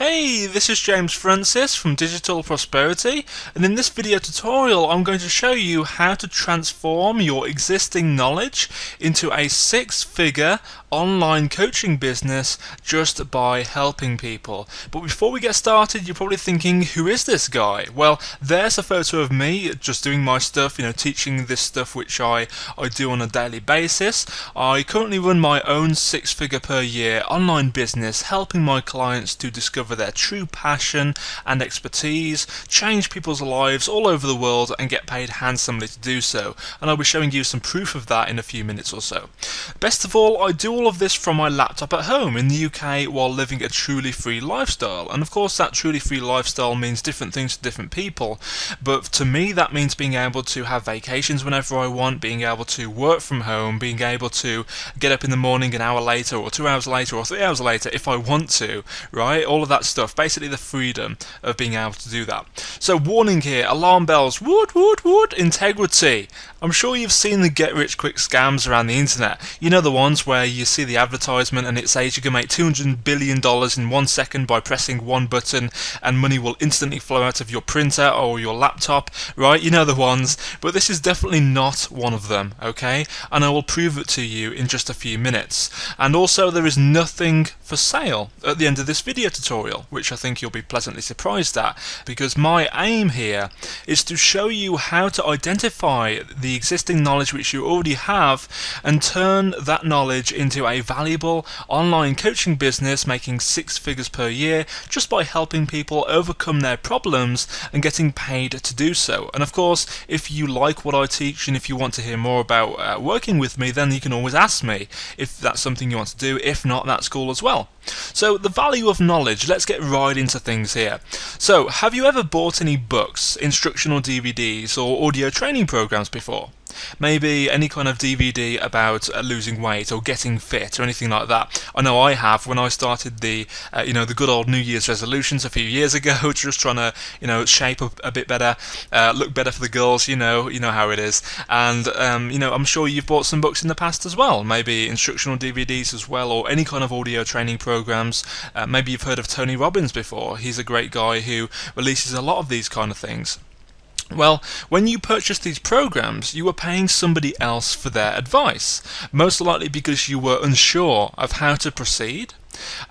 Hey, this is James Francis from Digital Prosperity, and in this video tutorial I'm going to show you how to transform your existing knowledge into a six-figure online coaching business just by helping people. But before we get started, you're probably thinking, who is this guy? Well, there's a photo of me just doing my stuff, teaching this stuff which I do on a daily basis. I currently run my own six-figure per year online business, helping my clients to discover their true passion and expertise, change people's lives all over the world and get paid handsomely to do so. And I'll be showing you some proof of that in a few minutes or so. Best of all, I do all of this from my laptop at home in the UK while living a truly free lifestyle. And of course that truly free lifestyle means different things to different people, but to me that means being able to have vacations whenever I want, being able to work from home, being able to get up in the morning an hour later or 2 hours later or 3 hours later if I want to, right? All of that stuff, basically the freedom of being able to do that. So warning here, alarm bells, wood, integrity. I'm sure you've seen the get-rich-quick scams around the internet. You know, the ones where you see the advertisement and it says you can make $200 billion in 1 second by pressing one button and money will instantly flow out of your printer or your laptop, right? You know the ones, but this is definitely not one of them, okay? And I will prove it to you in just a few minutes. And also there is nothing for sale at the end of this video tutorial, which I think you'll be pleasantly surprised at, because my aim here is to show you how to identify the existing knowledge which you already have and turn that knowledge into a valuable online coaching business making six figures per year just by helping people overcome their problems and getting paid to do so. And of course, if you like what I teach and if you want to hear more about working with me, then you can always ask me if that's something you want to do. If not, that's cool as well. So the value of knowledge, let's get right into things here. So have you ever bought any books, instructional DVDs or audio training programs before? Maybe any kind of DVD about losing weight or getting fit or anything like that. I know I have when I started the the good old New Year's resolutions a few years ago, just trying to shape up a bit better, look better for the girls, you know how it is. And I'm sure you've bought some books in the past as well, maybe instructional DVDs as well, or any kind of audio training programs. Maybe you've heard of Tony Robbins before. He's a great guy who releases a lot of these kind of things. Well, when you purchase these programs, you were paying somebody else for their advice, most likely because you were unsure of how to proceed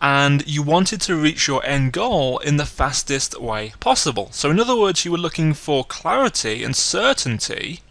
and you wanted to reach your end goal in the fastest way possible. So in other words, you were looking for clarity and certainty.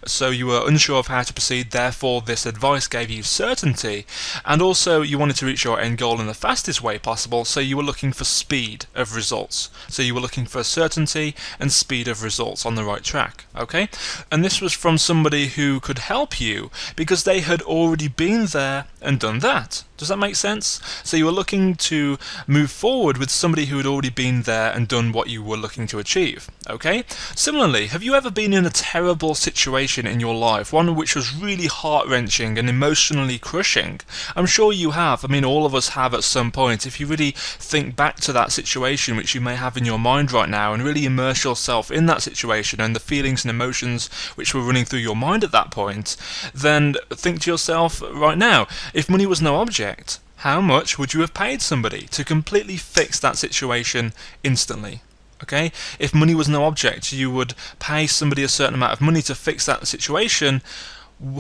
So you were unsure of how to proceed, therefore this advice gave you certainty, and also you wanted to reach your end goal in the fastest way possible, so you were looking for speed of results. So you were looking for certainty and speed of results on the right track, okay? And this was from somebody who could help you because they had already been there and done that. Does that make sense? So you were looking to move forward with somebody who had already been there and done what you were looking to achieve, okay? Similarly, have you ever been in a terrible situation in your life, one which was really heart-wrenching and emotionally crushing? I'm sure you have. I mean, all of us have at some point. If you really think back to that situation which you may have in your mind right now and really immerse yourself in that situation and the feelings and emotions which were running through your mind at that point, then think to yourself right now, if money was no object, how much would you have paid somebody to completely fix that situation instantly? Okay, if money was no object, you would pay somebody a certain amount of money to fix that situation.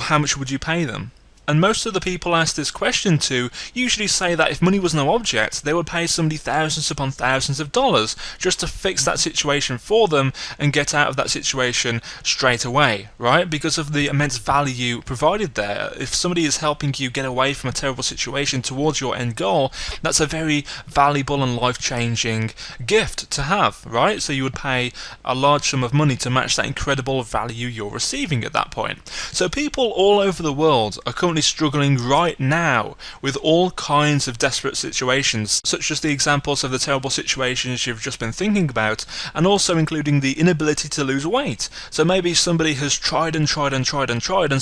How much would you pay them? And most of the people asked this question to usually say that if money was no object, they would pay somebody thousands upon thousands of dollars just to fix that situation for them and get out of that situation straight away, right? Because of the immense value provided there. If somebody is helping you get away from a terrible situation towards your end goal, that's a very valuable and life-changing gift to have, right? So you would pay a large sum of money to match that incredible value you're receiving at that point. So people all over the world are currently struggling right now with all kinds of desperate situations, such as the examples of the terrible situations you've just been thinking about, and also including the inability to lose weight. So maybe somebody has tried and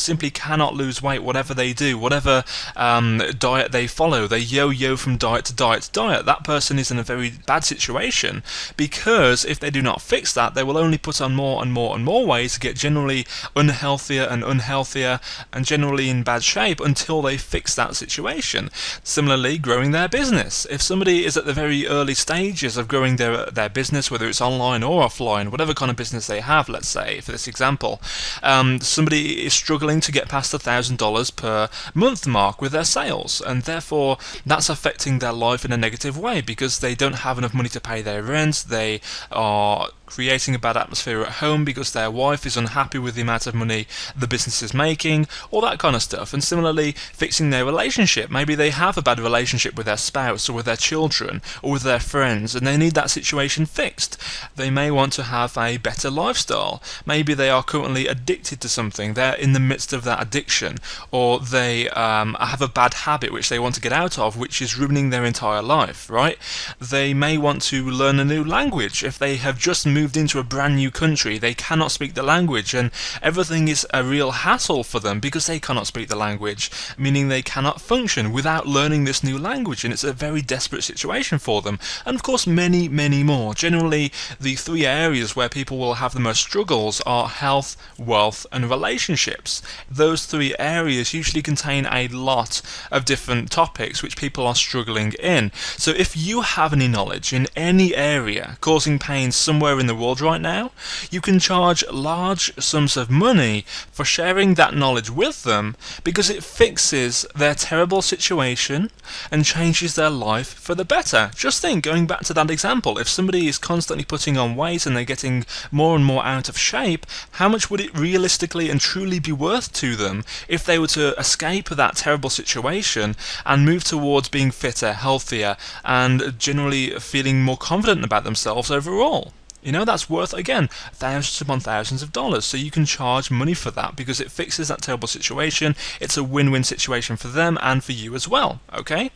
simply cannot lose weight, whatever they do, whatever diet they follow. They yo-yo from diet to diet to diet. That person is in a very bad situation because if they do not fix that, they will only put on more and more and more weight to get generally unhealthier and unhealthier and generally in bad shape. shape until they fix that situation. Similarly, growing their business. If somebody is at the very early stages of growing their business, whether it's online or offline, whatever kind of business they have, let's say, for this example, somebody is struggling to get past the $1,000 per month mark with their sales, and therefore that's affecting their life in a negative way because they don't have enough money to pay their rent, they are creating a bad atmosphere at home because their wife is unhappy with the amount of money the business is making, all that kind of stuff. And similarly, fixing their relationship. Maybe they have a bad relationship with their spouse or with their children or with their friends, and they need that situation fixed. They may want to have a better lifestyle. Maybe they are currently addicted to something, they're in the midst of that addiction, or they have a bad habit which they want to get out of, which is ruining their entire life, right? They may want to learn a new language. If they have just moved into a brand new country, they cannot speak the language, and everything is a real hassle for them because they cannot speak the language, meaning they cannot function without learning this new language, and it's a very desperate situation for them. And of course many more. Generally, the three areas where people will have the most struggles are health, wealth and relationships. Those three areas usually contain a lot of different topics which people are struggling in. So if you have any knowledge in any area causing pain somewhere in the world right now, you can charge large sums of money for sharing that knowledge with them because it fixes their terrible situation and changes their life for the better. Just think, going back to that example, if somebody is constantly putting on weight and they're getting more and more out of shape, how much would it realistically and truly be worth to them if they were to escape that terrible situation and move towards being fitter, healthier, and generally feeling more confident about themselves overall? You know, that's worth, again, thousands upon thousands of dollars. So you can charge money for that because it fixes that terrible situation. It's a win-win situation for them and for you as well, okay?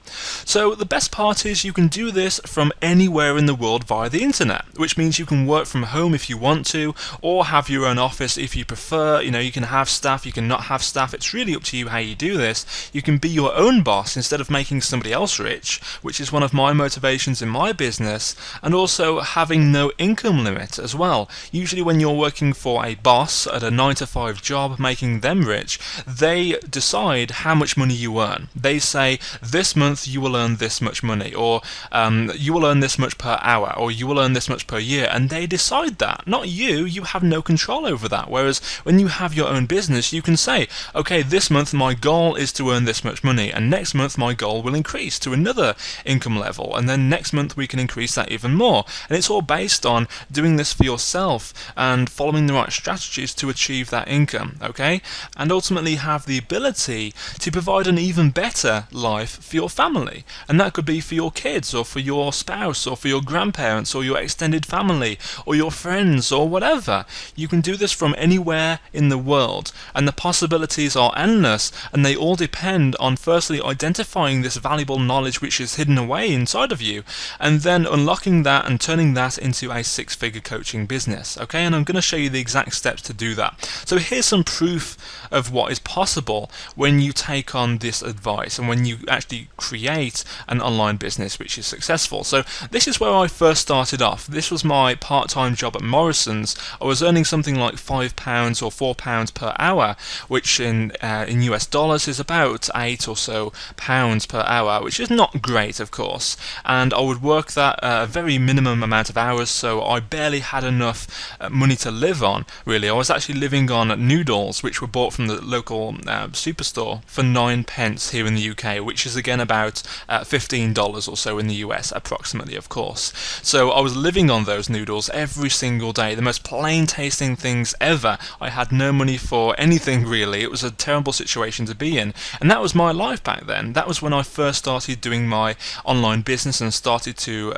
So the best part is you can do this from anywhere in the world via the internet, which means you can work from home if you want to, or have your own office if you prefer. You know, you can have staff, you can not have staff. It's really up to you how you do this. You can be your own boss instead of making somebody else rich, which is one of my motivations in my business, and also having no income limit as well. Usually when you're working for a boss at a 9-to-5 job making them rich, they decide how much money you earn. They say this month you will earn this much money, or you will earn this much per hour, or you will earn this much per year, and they decide that, not you. You have no control over that. Whereas when you have your own business, you can say, okay, this month my goal is to earn this much money, and next month my goal will increase to another income level, and then next month we can increase that even more. And it's all based on doing this for yourself and following the right strategies to achieve that income, okay? And ultimately have the ability to provide an even better life for your family. And that could be for your kids, or for your spouse, or for your grandparents, or your extended family, or your friends, or whatever. You can do this from anywhere in the world, and the possibilities are endless, and they all depend on firstly identifying this valuable knowledge which is hidden away inside of you, and then unlocking that and turning that into a six-figure coaching business, okay? And I'm going to show you the exact steps to do that. So here's some proof of what is possible when you take on this advice and when you actually create an online business which is successful. So this is where I first started off. This was my part-time job at Morrison's. I was earning something like £5 or £4 per hour, which in US dollars is about £8 or so per hour, which is not great, of course. And I would work that a very minimum amount of hours, so I barely had enough money to live on, really. I was actually living on noodles which were bought from the local superstore for 9p here in the UK, which is again about $15 or so in the US approximately, of course. So I was living on those noodles every single day, the most plain tasting things ever. I had no money for anything really. It was a terrible situation to be in, and that was my life back then. That was when I first started doing my online business and started to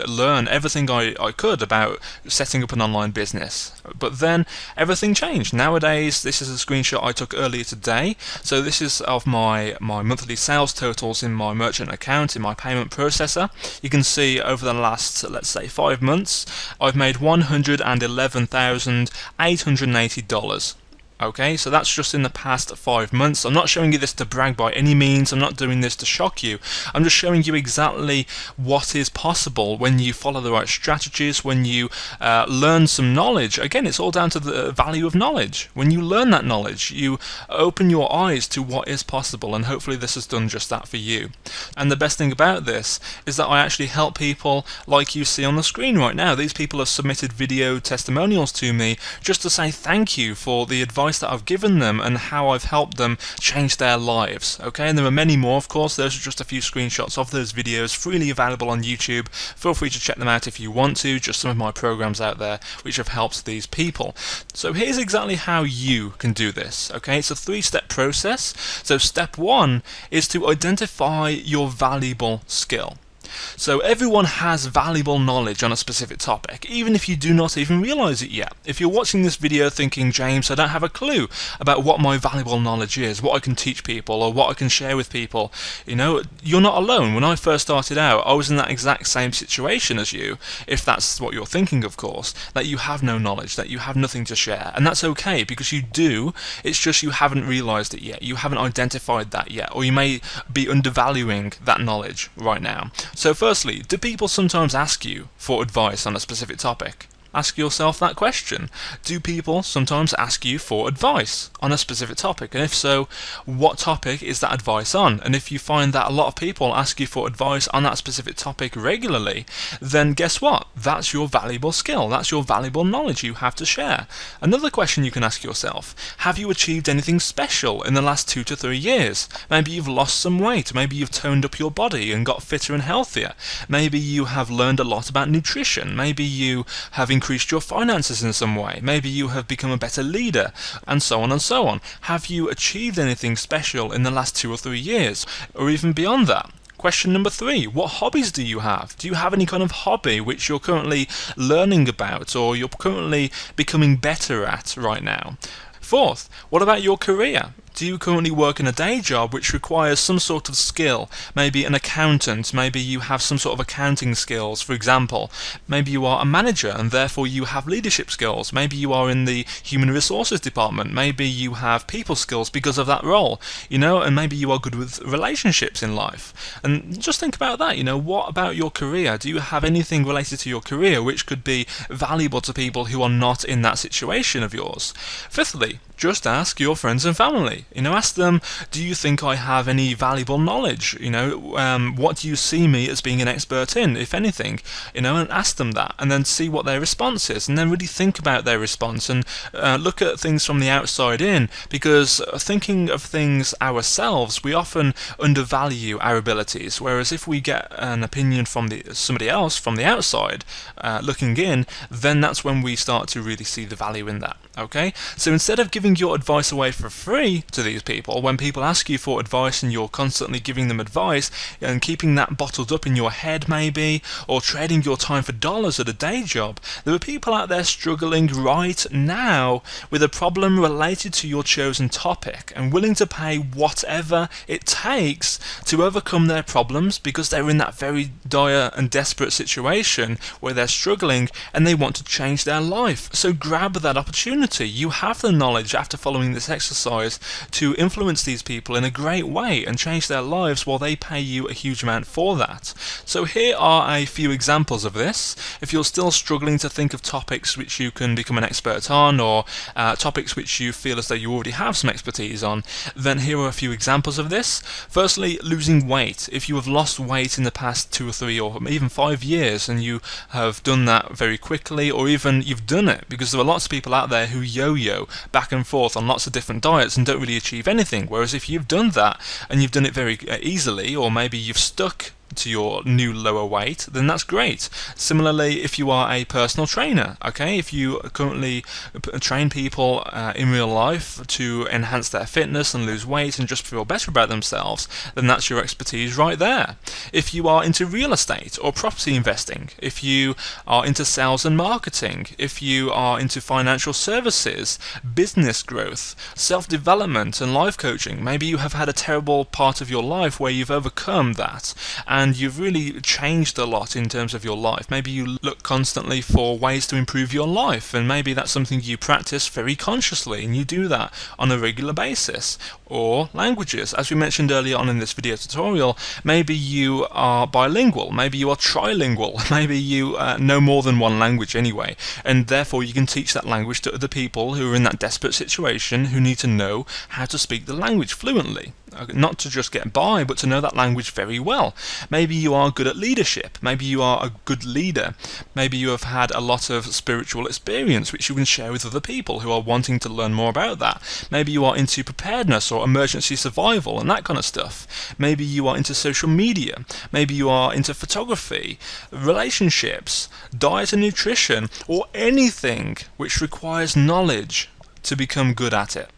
learn everything I could about setting up an online business. But then everything changed. Nowadays, this is a screenshot I took earlier today. So this is of my monthly sales totals in my merchant account, in my payment processor. You can see over the last, let's say, 5 months, I've made $111,880. Okay, so that's just in the past 5 months. I'm not showing you this to brag by any means. I'm not doing this to shock you. I'm just showing you exactly what is possible when you follow the right strategies, when you learn some knowledge. Again, it's all down to the value of knowledge. When you learn that knowledge, you open your eyes to what is possible, and hopefully this has done just that for you. And the best thing about this is that I actually help people like you see on the screen right now. These people have submitted video testimonials to me just to say thank you for the advice that I've given them and how I've helped them change their lives. Okay, and there are many more, of course. Those are just a few screenshots of those videos, freely available on YouTube. Feel free to check them out if you want to. Just some of my programs out there which have helped these people. So here's exactly how you can do this. Okay, it's a 3-step process. So step 1 is to identify your valuable skill. So everyone has valuable knowledge on a specific topic, even if you do not even realize it yet. If you're watching this video thinking, James, I don't have a clue about what my valuable knowledge is, what I can teach people, or what I can share with people, you know, you're not alone. When I first started out, I was in that exact same situation as you, if that's what you're thinking, of course, that you have no knowledge, that you have nothing to share. And that's okay, because you do, it's just you haven't realized it yet, you haven't identified that yet, or you may be undervaluing that knowledge right now. So firstly, do people sometimes ask you for advice on a specific topic? Ask yourself that question. Do people sometimes ask you for advice on a specific topic? And if so, what topic is that advice on? And if you find that a lot of people ask you for advice on that specific topic regularly, then guess what? That's your valuable skill. That's your valuable knowledge you have to share. Another question you can ask yourself: have you achieved anything special in the last 2 to 3 years? Maybe you've lost some weight. Maybe you've toned up your body and got fitter and healthier. Maybe you have learned a lot about nutrition. Maybe you have increased your finances in some way. Maybe you have become a better leader, and so on and so on. Have you achieved anything special in the last 2 or 3 years, or even beyond that? Question number 3, what hobbies do you have? Do you have any kind of hobby which you're currently learning about, or you're currently becoming better at right now? 4th, what about your career? Do you currently work in a day job which requires some sort of skill? Maybe an accountant, maybe you have some sort of accounting skills, for example. Maybe you are a manager and therefore you have leadership skills. Maybe you are in the human resources department. Maybe you have people skills because of that role, you know, and maybe you are good with relationships in life. And just think about that, you know, what about your career? Do you have anything related to your career which could be valuable to people who are not in that situation of yours? 5thly, just ask your friends and family. You know, ask them, do you think I have any valuable knowledge? You know, what do you see me as being an expert in, if anything? You know, and ask them that, and then see what their response is, and then really think about their response, and look at things from the outside in, because thinking of things ourselves, we often undervalue our abilities, whereas if we get an opinion from somebody else from the outside, looking in, then that's when we start to really see the value in that. Okay, so instead of giving your advice away for free to these people, when people ask you for advice and you're constantly giving them advice and keeping that bottled up in your head maybe, or trading your time for dollars at a day job, there are people out there struggling right now with a problem related to your chosen topic and willing to pay whatever it takes to overcome their problems, because they're in that very dire and desperate situation where they're struggling and they want to change their life. So grab that opportunity. You have the knowledge after following this exercise to influence these people in a great way and change their lives while they pay you a huge amount for that. So here are a few examples of this. If you're still struggling to think of topics which you can become an expert on, or topics which you feel as though you already have some expertise on, then here are a few examples of this. Firstly, losing weight. If you have lost weight in the past 2 or 3 or even 5 years and you have done that very quickly, or even you've done it, because there are lots of people out there who yo-yo back and forth on lots of different diets and don't really achieve anything, whereas if you've done that and you've done it very easily, or maybe you've stuck to your new lower weight, then that's great. Similarly, if you are a personal trainer, okay, if you currently train people in real life to enhance their fitness and lose weight and just feel better about themselves, then that's your expertise right there. If you are into real estate or property investing, if you are into sales and marketing, if you are into financial services, business growth, self-development and life coaching, maybe you have had a terrible part of your life where you've overcome that and you've really changed a lot in terms of your life. Maybe you look constantly for ways to improve your life, and maybe that's something you practice very consciously, and you do that on a regular basis. Or languages, as we mentioned earlier on in this video tutorial, maybe you are bilingual, maybe you are trilingual, maybe you know more than one language anyway, and therefore you can teach that language to other people who are in that desperate situation who need to know how to speak the language fluently. Not to just get by, but to know that language very well. Maybe you are good at leadership, maybe you are a good leader, maybe you have had a lot of spiritual experience which you can share with other people who are wanting to learn more about that. Maybe you are into preparedness or emergency survival and that kind of stuff. Maybe you are into social media, maybe you are into photography, relationships, diet and nutrition, or anything which requires knowledge to become good at it.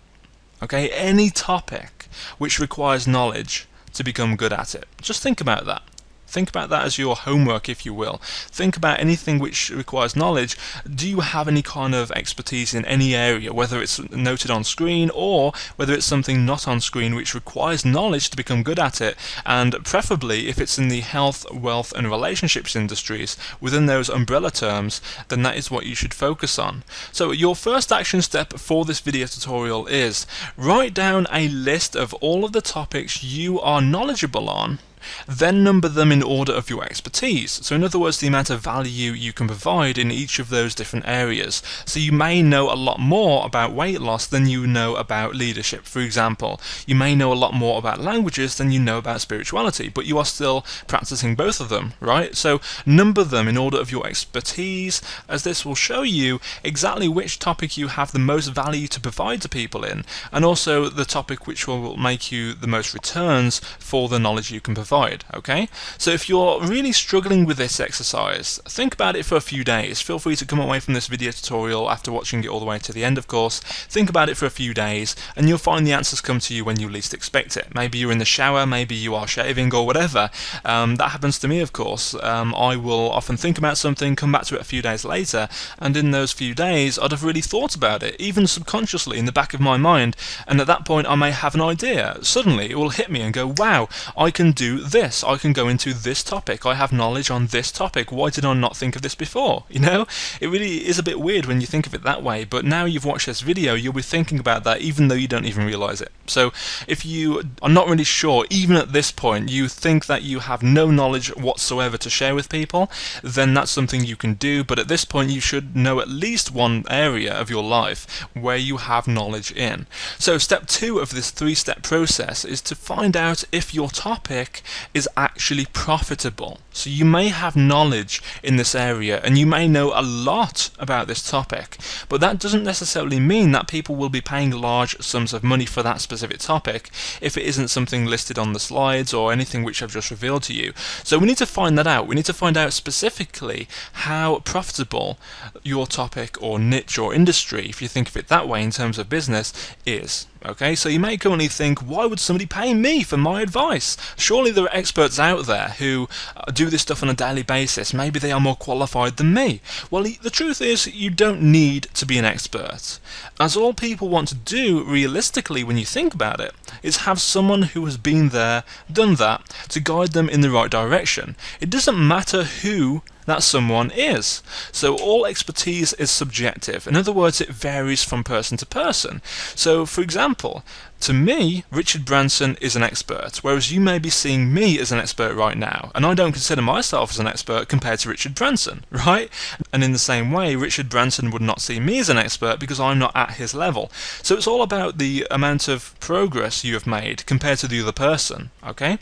Okay, any topic which requires knowledge to become good at it. Just think about that. Think about that as your homework, if you will. Think about anything which requires knowledge. Do you have any kind of expertise in any area, whether it's noted on screen or whether it's something not on screen which requires knowledge to become good at it? And preferably, if it's in the health, wealth and relationships industries, within those umbrella terms, then that is what you should focus on. So your first action step for this video tutorial is write down a list of all of the topics you are knowledgeable on, then number them in order of your expertise. So in other words, the amount of value you can provide in each of those different areas. So you may know a lot more about weight loss than you know about leadership, for example. You may know a lot more about languages than you know about spirituality, but you are still practicing both of them, right? So number them in order of your expertise, as this will show you exactly which topic you have the most value to provide to people in, and also the topic which will make you the most returns for the knowledge you can provide. Okay? So if you're really struggling with this exercise, think about it for a few days. Feel free to come away from this video tutorial after watching it all the way to the end, of course. Think about it for a few days and you'll find the answers come to you when you least expect it. Maybe you're in the shower, maybe you are shaving or whatever. That happens to me, of course. I will often think about something, come back to it a few days later, and in those few days I'd have really thought about it, even subconsciously in the back of my mind, and at that point I may have an idea. Suddenly it will hit me and go, wow, I can do this, I can go into this topic, I have knowledge on this topic, why did I not think of this before? You know, it really is a bit weird when you think of it that way, but now you've watched this video, you'll be thinking about that even though you don't even realize it. So if you are not really sure, even at this point, you think that you have no knowledge whatsoever to share with people, then that's something you can do, but at this point you should know at least one area of your life where you have knowledge in. So step 2 of this 3-step process is to find out if your topic is actually profitable. So you may have knowledge in this area and you may know a lot about this topic, but that doesn't necessarily mean that people will be paying large sums of money for that specific topic if it isn't something listed on the slides or anything which I've just revealed to you. So we need to find that out. We need to find out specifically how profitable your topic or niche or industry, if you think of it that way in terms of business, is. Okay, so you may currently think, why would somebody pay me for my advice? Surely there are experts out there who do this stuff on a daily basis. Maybe they are more qualified than me. Well, the truth is, you don't need to be an expert, as all people want to do, realistically, when you think about it, is have someone who has been there, done that, to guide them in the right direction. It doesn't matter who that someone is. So all expertise is subjective. In other words, it varies from person to person. So for example, to me, Richard Branson is an expert, whereas you may be seeing me as an expert right now, and I don't consider myself as an expert compared to Richard Branson, right? And in the same way, Richard Branson would not see me as an expert because I'm not at his level. So it's all about the amount of progress you have made compared to the other person, okay?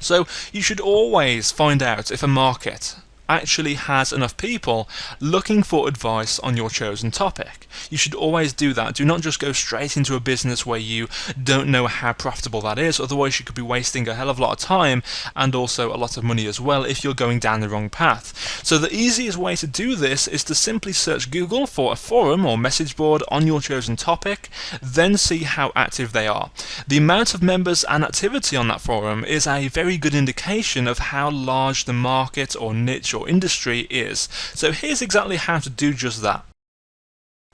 So you should always find out if a market actually has enough people looking for advice on your chosen topic. You should always do that. Do not just go straight into a business where you don't know how profitable that is, otherwise you could be wasting a hell of a lot of time and also a lot of money as well if you're going down the wrong path. So the easiest way to do this is to simply search Google for a forum or message board on your chosen topic, then see how active they are. The amount of members and activity on that forum is a very good indication of how large the market or niche or industry is. So here's exactly how to do just that.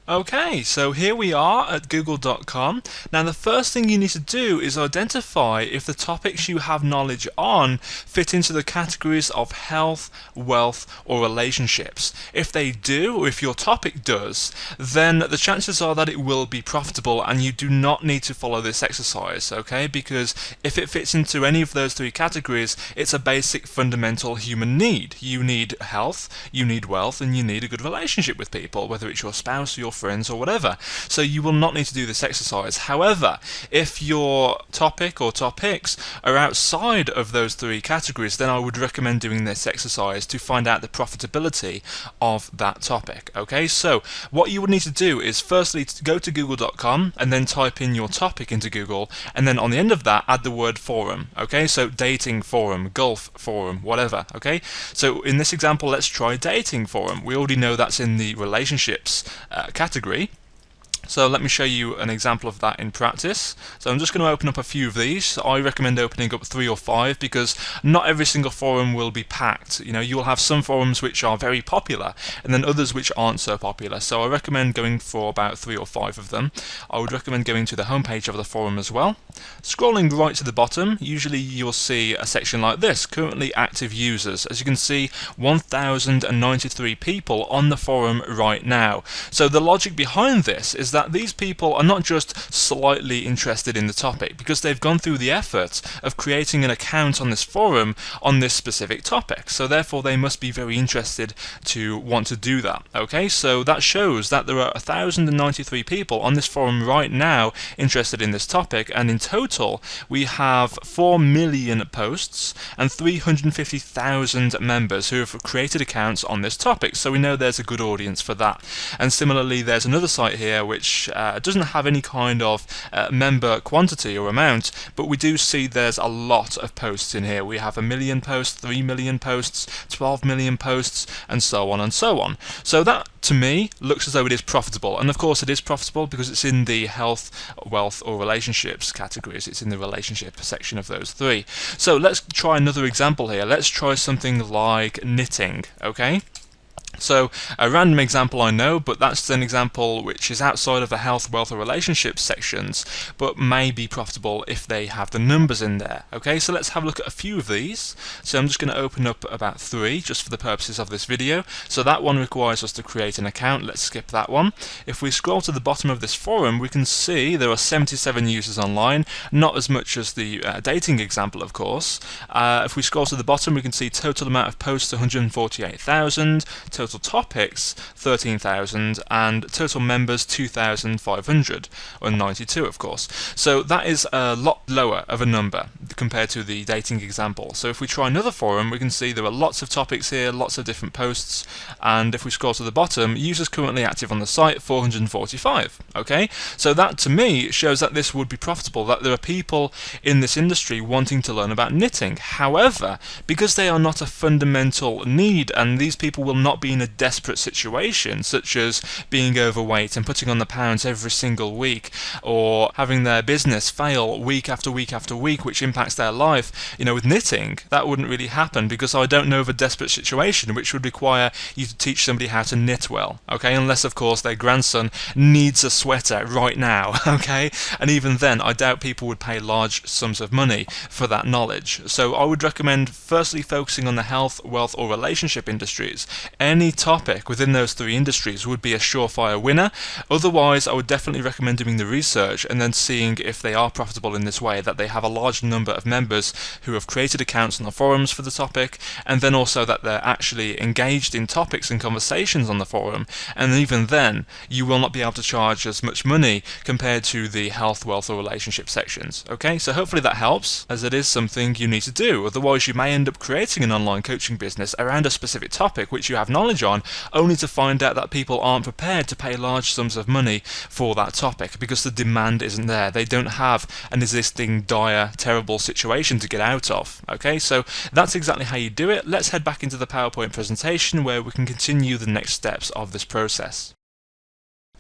Okay, so here we are at google.com. Now the first thing you need to do is identify if the topics you have knowledge on fit into the categories of health, wealth, or relationships. If they do, or if your topic does, then the chances are that it will be profitable and you do not need to follow this exercise, okay? Because if it fits into any of those three categories, it's a basic fundamental human need. You need health, you need wealth, and you need a good relationship with people, whether it's your spouse or your friends or whatever. So you will not need to do this exercise. However, if your topic or topics are outside of those three categories, then I would recommend doing this exercise to find out the profitability of that topic. Okay, so what you would need to do is firstly go to google.com and then type in your topic into Google, and then on the end of that add the word forum. Okay, so dating forum, golf forum, whatever. Okay, so in this example, let's try dating forum. We already know that's in the relationships category. So let me show you an example of that in practice. So I'm just going to open up a few of these. I recommend opening up 3 or 5 because not every single forum will be packed. You know, you'll have some forums which are very popular and then others which aren't so popular. So I recommend going for about 3 or 5 of them. I would recommend going to the homepage of the forum as well. Scrolling right to the bottom, usually you'll see a section like this, currently active users. As you can see, 1,093 people on the forum right now. So the logic behind this is that these people are not just slightly interested in the topic, because they've gone through the effort of creating an account on this forum on this specific topic. So therefore they must be very interested to want to do that. Okay, so that shows that there are 1,093 people on this forum right now interested in this topic, and in total we have 4 million posts and 350,000 members who have created accounts on this topic. So we know there's a good audience for that. And similarly, there's another site here which doesn't have any kind of member quantity or amount, but we do see there's a lot of posts in here. We have 1 million posts, 3 million posts, 12 million posts, and so on and so on. So that, to me, looks as though it is profitable. And of course it is profitable because it's in the health, wealth, or relationships categories. It's in the relationship section of those three. So let's try another example here. Let's try something like knitting, okay? So a random example, I know, but that's an example which is outside of the health, wealth, or relationships sections, but may be profitable if they have the numbers in there. Okay, so let's have a look at a few of these. So I'm just going to open up about 3 just for the purposes of this video. So that one requires us to create an account. Let's skip that one. If we scroll to the bottom of this forum, we can see there are 77 users online, not as much as the dating example, of course. If we scroll to the bottom, we can see total amount of posts 148,000, total topics 13,000, and total members 2,592, of course. So that is a lot lower of a number compared to the dating example. So if we try another forum, we can see there are lots of topics here, lots of different posts, and if we scroll to the bottom, users currently active on the site 445. Okay, so that to me shows that this would be profitable, that there are people in this industry wanting to learn about knitting. However, because they are not a fundamental need, and these people will not be in a desperate situation, such as being overweight and putting on the pounds every single week, or having their business fail week after week after week, which impacts their life. You know, with knitting, that wouldn't really happen, because I don't know of a desperate situation which would require you to teach somebody how to knit well, okay, unless of course their grandson needs a sweater right now, okay, and even then I doubt people would pay large sums of money for that knowledge. So I would recommend firstly focusing on the health, wealth, or relationship industries. Any topic within those 3 industries would be a surefire winner. Otherwise, I would definitely recommend doing the research and then seeing if they are profitable in this way, that they have a large number of members who have created accounts on the forums for the topic, and then also that they're actually engaged in topics and conversations on the forum. And even then, you will not be able to charge as much money compared to the health, wealth, or relationship sections. Okay, so hopefully that helps, as it is something you need to do. Otherwise, you may end up creating an online coaching business around a specific topic which you have knowledge on, only to find out that people aren't prepared to pay large sums of money for that topic because the demand isn't there. They don't have an existing dire, terrible situation to get out of. Okay, so that's exactly how you do it. Let's head back into the PowerPoint presentation where we can continue the next steps of this process.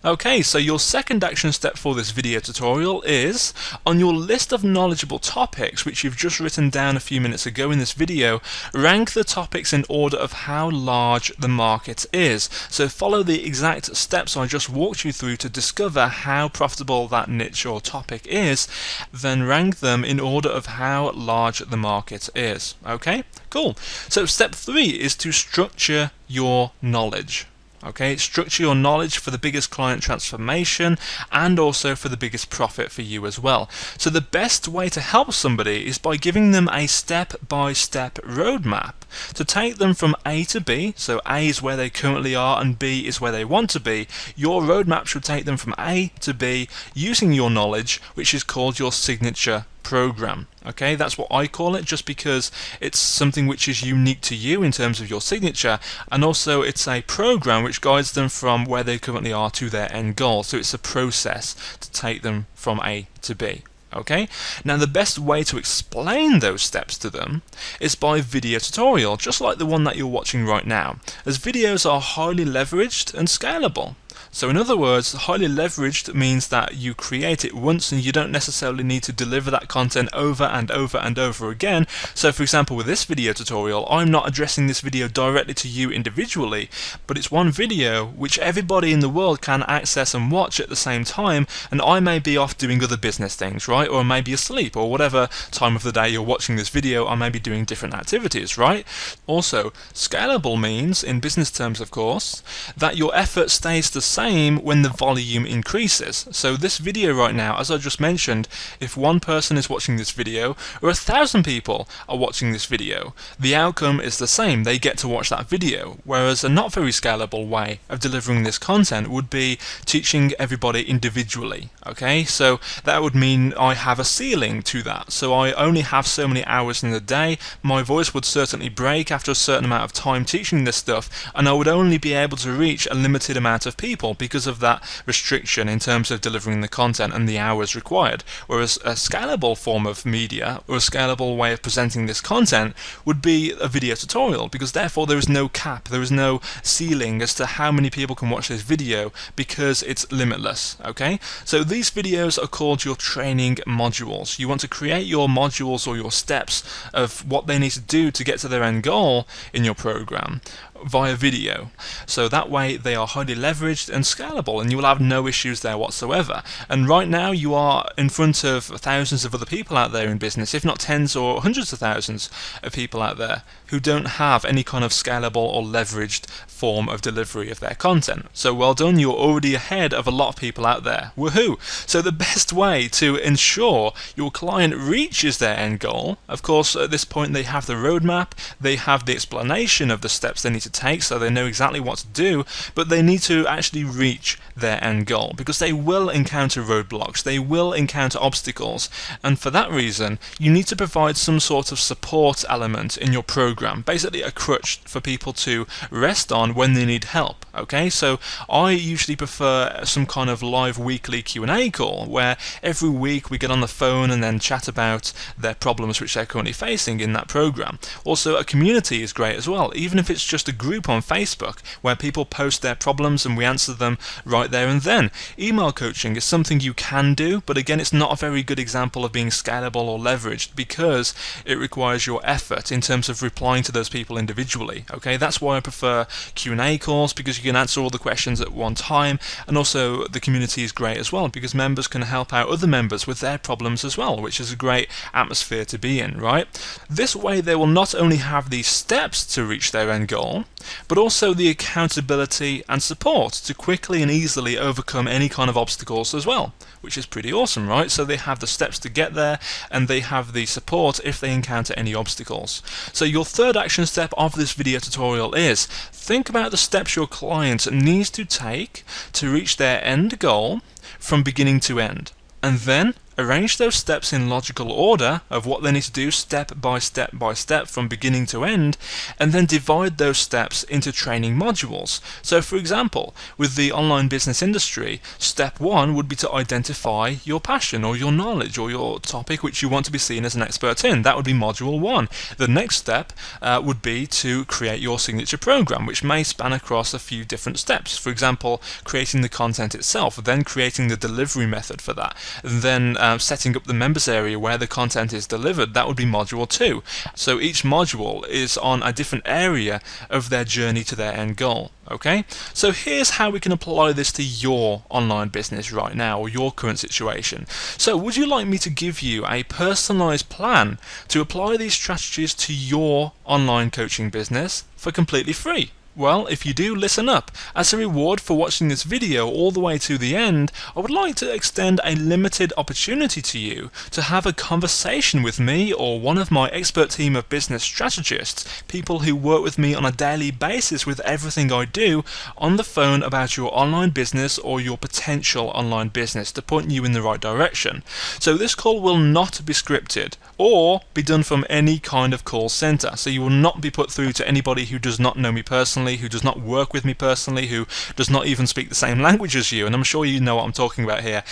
Okay, so your second action step for this video tutorial is, on your list of knowledgeable topics which you've just written down a few minutes ago in this video, rank the topics in order of how large the market is. So follow the exact steps I just walked you through to discover how profitable that niche or topic is, then rank them in order of how large the market is. Okay, cool. So step 3 is to structure your knowledge. Okay, structure your knowledge for the biggest client transformation and also for the biggest profit for you as well. So the best way to help somebody is by giving them a step-by-step roadmap to take them from A to B. So A is where they currently are and B is where they want to be. Your roadmap should take them from A to B using your knowledge, which is called your signature program. Okay, that's what I call it, just because it's something which is unique to you in terms of your signature, and also it's a program which guides them from where they currently are to their end goal. So it's a process to take them from A to B. Okay, now the best way to explain those steps to them is by video tutorial, just like the one that you're watching right now, as videos are highly leveraged and scalable. So in other words, highly leveraged means that you create it once and you don't necessarily need to deliver that content over and over and over again. So for example, with this video tutorial, I'm not addressing this video directly to you individually, but it's one video which everybody in the world can access and watch at the same time, and I may be off doing other business things, right? Or I may be asleep, or whatever time of the day you're watching this video, I may be doing different activities, right? Also, scalable means, in business terms of course, that your effort stays the same when the volume increases. So this video right now, as I just mentioned, if one person is watching this video or 1,000 people are watching this video, the outcome is the same. They get to watch that video. Whereas a not very scalable way of delivering this content would be teaching everybody individually. Okay, so that would mean I have a ceiling to that. So I only have so many hours in the day. My voice would certainly break after a certain amount of time teaching this stuff, and I would only be able to reach a limited amount of people because of that restriction in terms of delivering the content and the hours required. Whereas a scalable form of media, or a scalable way of presenting this content, would be a video tutorial, because therefore there is no cap, there is no ceiling as to how many people can watch this video, because it's limitless. Okay, so these videos are called your training modules. You want to create your modules or your steps of what they need to do to get to their end goal in your program via video. So that way they are highly leveraged and scalable, and you will have no issues there whatsoever. And right now you are in front of thousands of other people out there in business, if not tens or hundreds of thousands of people out there who don't have any kind of scalable or leveraged form of delivery of their content. So well done, you're already ahead of a lot of people out there. Woohoo! So the best way to ensure your client reaches their end goal, of course at this point they have the roadmap, they have the explanation of the steps they need to take, so they know exactly what to do, but they need to actually reach their end goal, because they will encounter roadblocks, they will encounter obstacles, and for that reason you need to provide some sort of support element in your program, basically a crutch for people to rest on when they need help. Okay, so I usually prefer some kind of live weekly Q&A call where every week we get on the phone and then chat about their problems which they're currently facing in that program. Also, a community is great as well, even if it's just a group on Facebook where people post their problems and we answer them right there and then. Email coaching is something you can do, but again it's not a very good example of being scalable or leveraged, because it requires your effort in terms of replying to those people individually. Okay, that's why I prefer Q&A calls, because you can answer all the questions at one time, and also the community is great as well because members can help out other members with their problems as well, which is a great atmosphere to be in, right? This way they will not only have these steps to reach their end goal, but also the accountability and support to quickly and easily overcome any kind of obstacles as well, which is pretty awesome, right? So they have the steps to get there and they have the support if they encounter any obstacles. So your third action step of this video tutorial is think about the steps your client needs to take to reach their end goal from beginning to end, and then arrange those steps in logical order of what they need to do step by step by step from beginning to end, and then divide those steps into training modules. So for example, with the online business industry, step 1 would be to identify your passion or your knowledge or your topic which you want to be seen as an expert in. That would be module 1. The next step would be to create your signature program, which may span across a few different steps. For example, creating the content itself, then creating the delivery method for that, and then setting up the members area where the content is delivered. That would be module 2. So each module is on a different area of their journey to their end goal. Okay, so here's how we can apply this to your online business right now, or your current situation. So would you like me to give you a personalized plan to apply these strategies to your online coaching business for completely free? Well, if you do, listen up. As a reward for watching this video all the way to the end, I would like to extend a limited opportunity to you to have a conversation with me or one of my expert team of business strategists, people who work with me on a daily basis with everything I do, on the phone about your online business or your potential online business to point you in the right direction. So this call will not be scripted or be done from any kind of call center. So you will not be put through to anybody who does not know me personally, who does not work with me personally, who does not even speak the same language as you, and I'm sure you know what I'm talking about here,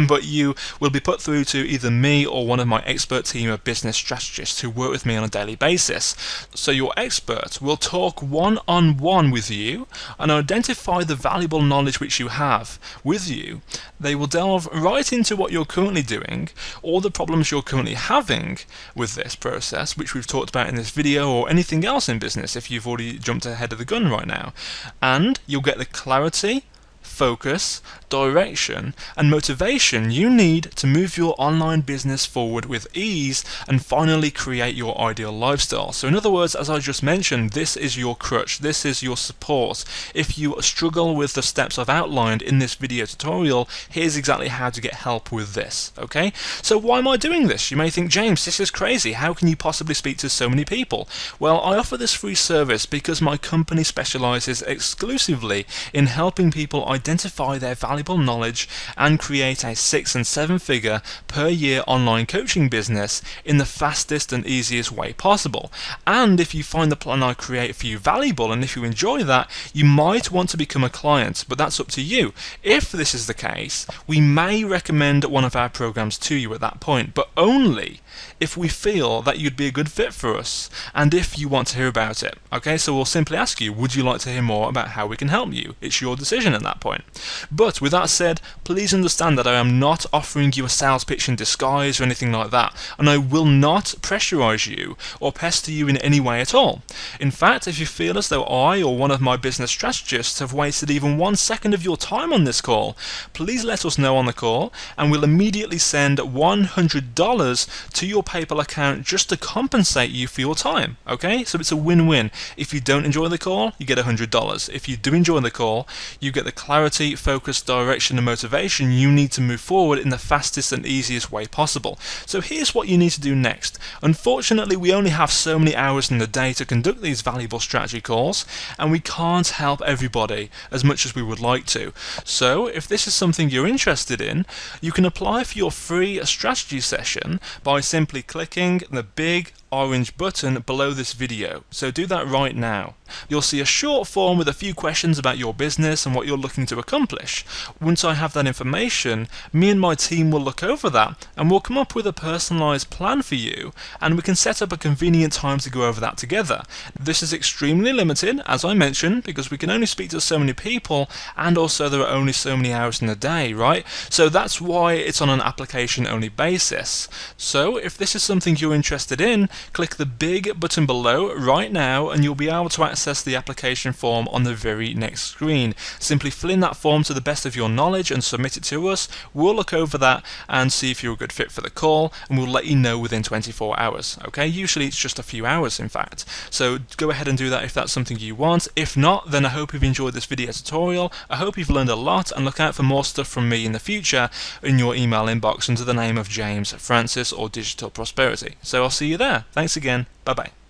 but you will be put through to either me or one of my expert team of business strategists who work with me on a daily basis. So your expert will talk one-on-one with you and identify the valuable knowledge which you have with you. They will delve right into what you're currently doing, or the problems you're currently having with this process, which we've talked about in this video, or anything else in business if you've already jumped ahead of the gun right now. And you'll get the clarity, focus, direction, and motivation you need to move your online business forward with ease and finally create your ideal lifestyle. So in other words, as I just mentioned, this is your crutch, this is your support. If you struggle with the steps I've outlined in this video tutorial, here's exactly how to get help with this, okay? So why am I doing this? You may think, James, this is crazy. How can you possibly speak to so many people? Well, I offer this free service because my company specializes exclusively in helping people identify their valuable knowledge and create a 6- and 7-figure per year online coaching business in the fastest and easiest way possible. And if you find the plan I create for you valuable, and if you enjoy that, you might want to become a client, but that's up to you. If this is the case, we may recommend one of our programs to you at that point, but only if we feel that you'd be a good fit for us and if you want to hear about it. Okay, so we'll simply ask you, would you like to hear more about how we can help you? It's your decision at that point. But with that said, please understand that I am not offering you a sales pitch in disguise or anything like that, and I will not pressurize you or pester you in any way at all. In fact, if you feel as though I or one of my business strategists have wasted even 1 second of your time on this call, please let us know on the call and we'll immediately send $100 to your PayPal account just to compensate you for your time. Okay, so it's a win-win. If you don't enjoy the call, you get $100. If you do enjoy the call, you get the clarity, focus, direction and motivation you need to move forward in the fastest and easiest way possible. So here's what you need to do next. Unfortunately, we only have so many hours in the day to conduct these valuable strategy calls, and we can't help everybody as much as we would like to. So if this is something you're interested in, you can apply for your free strategy session by simply clicking the big orange button below this video. So do that right now. You'll see a short form with a few questions about your business and what you're looking to accomplish. Once I have that information, me and my team will look over that and we'll come up with a personalized plan for you, and we can set up a convenient time to go over that together. This is extremely limited, as I mentioned, because we can only speak to so many people, and also there are only so many hours in the day, right? So that's why it's on an application only basis. So if this is something you're interested in, click the big button below right now and you'll be able to access the application form on the very next screen. Simply fill in that form to the best of your knowledge and submit it to us. We'll look over that and see if you're a good fit for the call, and we'll let you know within 24 hours. Okay, usually it's just a few hours in fact. So go ahead and do that if that's something you want. If not, then I hope you've enjoyed this video tutorial. I hope you've learned a lot, and look out for more stuff from me in the future in your email inbox under the name of James Francis or Digital Prosperity. So I'll see you there. Thanks again. Bye bye.